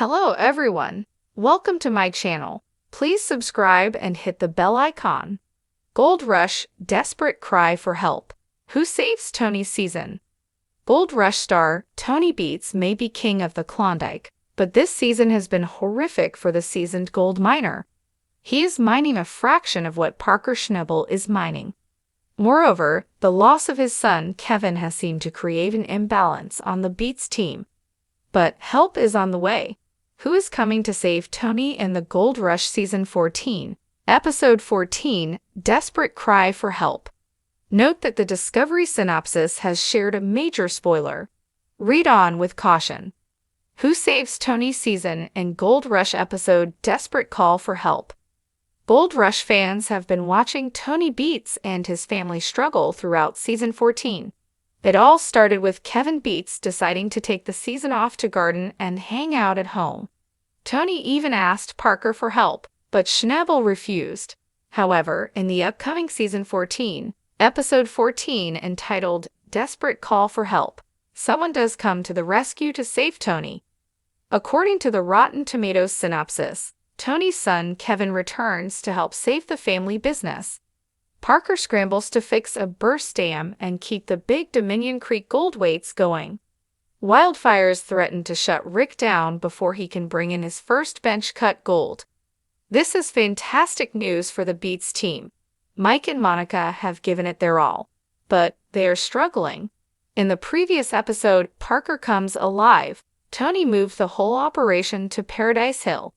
Hello everyone, welcome to my channel. Please subscribe and hit the bell icon. Gold Rush, desperate cry for help. Who saves Tony's season? Gold Rush star Tony Beats may be king of the Klondike, but this season has been horrific for the seasoned gold miner. He is mining a fraction of what Parker Schnabel is mining. Moreover, the loss of his son Kevin has seemed to create an imbalance on the Beats team. But help is on the way. Who is coming to save Tony in the Gold Rush Season 14? Episode 14, Desperate Cry for Help. Note that the Discovery synopsis has shared a major spoiler. Read on with caution. Who saves Tony's season in Gold Rush episode Desperate Call for Help? Gold Rush fans have been watching Tony Beats and his family struggle throughout Season 14. It all started with Kevin Beats deciding to take the season off to garden and hang out at home. Tony even asked Parker for help, but Schnabel refused. However, in the upcoming Season 14, Episode 14 entitled Desperate Call for Help, someone does come to the rescue to save Tony. According to the Rotten Tomatoes synopsis, Tony's son Kevin returns to help save the family business. Parker scrambles to fix a burst dam and keep the big Dominion Creek gold weights going. Wildfires threaten to shut Rick down before he can bring in his first bench-cut gold. This is fantastic news for the Beats team. Mike and Monica have given it their all, but they are struggling. In the previous episode, Parker Comes Alive, Tony moved the whole operation to Paradise Hill.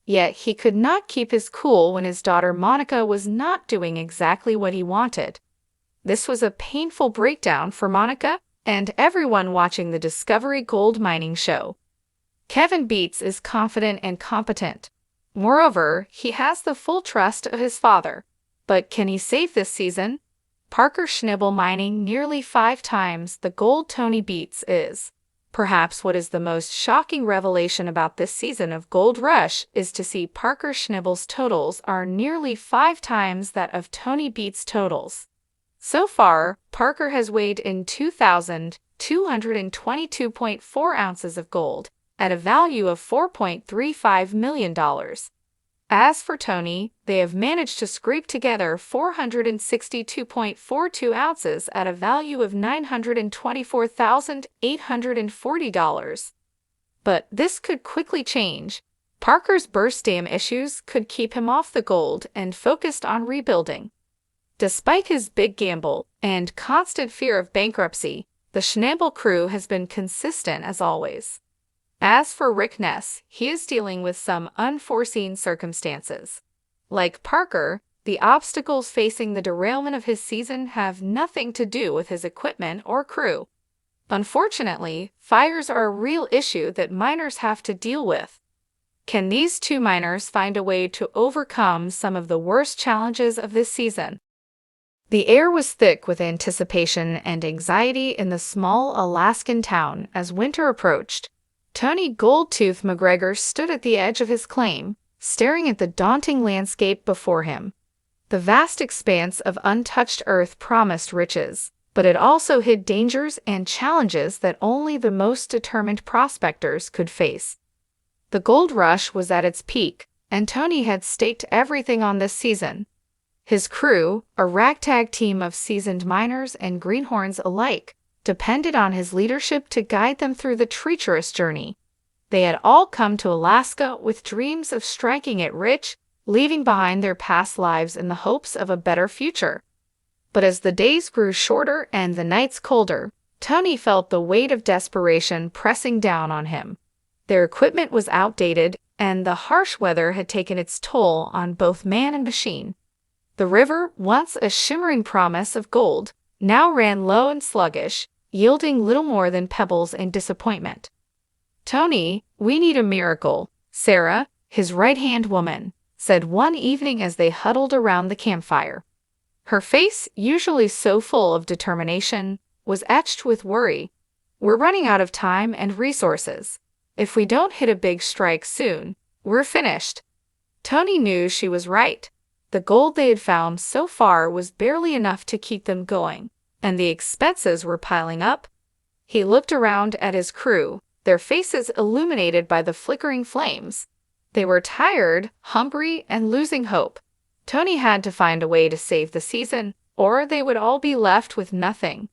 Yet he could not keep his cool when his daughter Monica was not doing exactly what he wanted. This was a painful breakdown for Monica and everyone watching the Discovery Gold Mining show. Kevin Beats is confident and competent. Moreover, he has the full trust of his father. But can he save this season? Parker Schnabel mining nearly 5 times the gold Tony Beats is. Perhaps what is the most shocking revelation about this season of Gold Rush is to see Parker Schnabel's totals are nearly 5 times that of Tony Beats' totals. So far, Parker has weighed in 2,222.4 ounces of gold, at a value of $4.35 million. As for Tony, they have managed to scrape together 462.42 ounces at a value of $924,840. But this could quickly change. Parker's burst dam issues could keep him off the gold and focused on rebuilding. Despite his big gamble and constant fear of bankruptcy, the Schnabel crew has been consistent as always. As for Rick Ness, he is dealing with some unforeseen circumstances. Like Parker, the obstacles facing the derailment of his season have nothing to do with his equipment or crew. Unfortunately, fires are a real issue that miners have to deal with. Can these two miners find a way to overcome some of the worst challenges of this season? The air was thick with anticipation and anxiety in the small Alaskan town as winter approached. Tony Goldtooth McGregor stood at the edge of his claim, staring at the daunting landscape before him. The vast expanse of untouched earth promised riches, but it also hid dangers and challenges that only the most determined prospectors could face. The gold rush was at its peak, and Tony had staked everything on this season. His crew, a ragtag team of seasoned miners and greenhorns alike, depended on his leadership to guide them through the treacherous journey. They had all come to Alaska with dreams of striking it rich, leaving behind their past lives in the hopes of a better future. But as the days grew shorter and the nights colder, Tony felt the weight of desperation pressing down on him. Their equipment was outdated, and the harsh weather had taken its toll on both man and machine. The river, once a shimmering promise of gold, now ran low and sluggish, yielding little more than pebbles and disappointment. "Tony, we need a miracle," Sarah, his right-hand woman, said one evening as they huddled around the campfire. Her face, usually so full of determination, was etched with worry. "We're running out of time and resources. If we don't hit a big strike soon, we're finished." Tony knew she was right. The gold they had found so far was barely enough to keep them going, and the expenses were piling up. He looked around at his crew. their faces illuminated by the flickering flames. They were tired, hungry, and losing hope. Tony had to find a way to save the season, or they would all be left with nothing.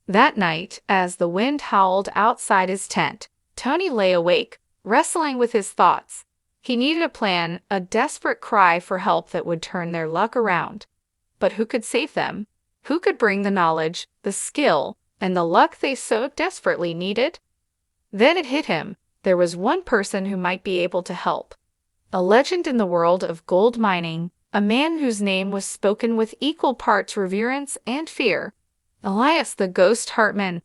That night, as the wind howled outside his tent, Tony lay awake, wrestling with his thoughts. He needed a plan, a desperate cry for help that would turn their luck around. But who could save them? Who could bring the knowledge, the skill, and the luck they so desperately needed? Then it hit him. There was one person who might be able to help. A legend in the world of gold mining, a man whose name was spoken with equal parts reverence and fear. Elias the Ghost Hartman.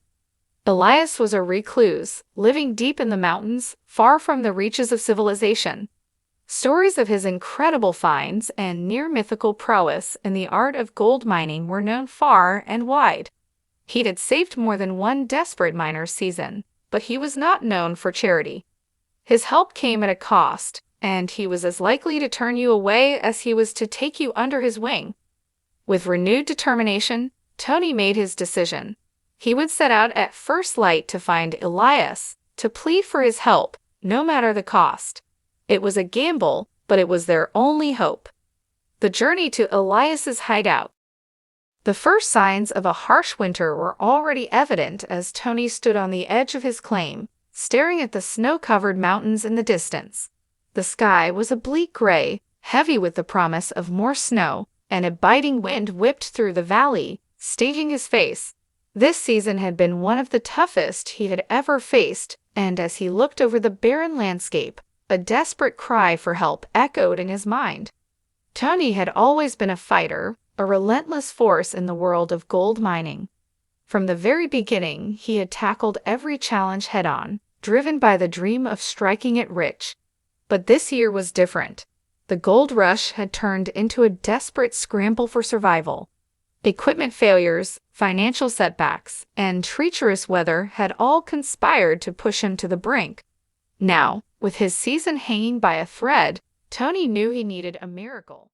Elias was a recluse, living deep in the mountains, far from the reaches of civilization. Stories of his incredible finds and near-mythical prowess in the art of gold mining were known far and wide. He had saved more than one desperate miner's season, but he was not known for charity. His help came at a cost, and he was as likely to turn you away as he was to take you under his wing. With renewed determination, Tony made his decision. He would set out at first light to find Elias, to plead for his help, no matter the cost. It was a gamble, but it was their only hope. The journey to Elias's hideout. The first signs of a harsh winter were already evident as Tony stood on the edge of his claim, staring at the snow-covered mountains in the distance. The sky was a bleak gray, heavy with the promise of more snow, and a biting wind whipped through the valley, stinging his face. This season had been one of the toughest he had ever faced, and as he looked over the barren landscape, a desperate cry for help echoed in his mind. Tony had always been a fighter, a relentless force in the world of gold mining. From the very beginning, he had tackled every challenge head-on, driven by the dream of striking it rich. But this year was different. The gold rush had turned into a desperate scramble for survival. Equipment failures, financial setbacks, and treacherous weather had all conspired to push him to the brink. Now, with his season hanging by a thread, Tony knew he needed a miracle.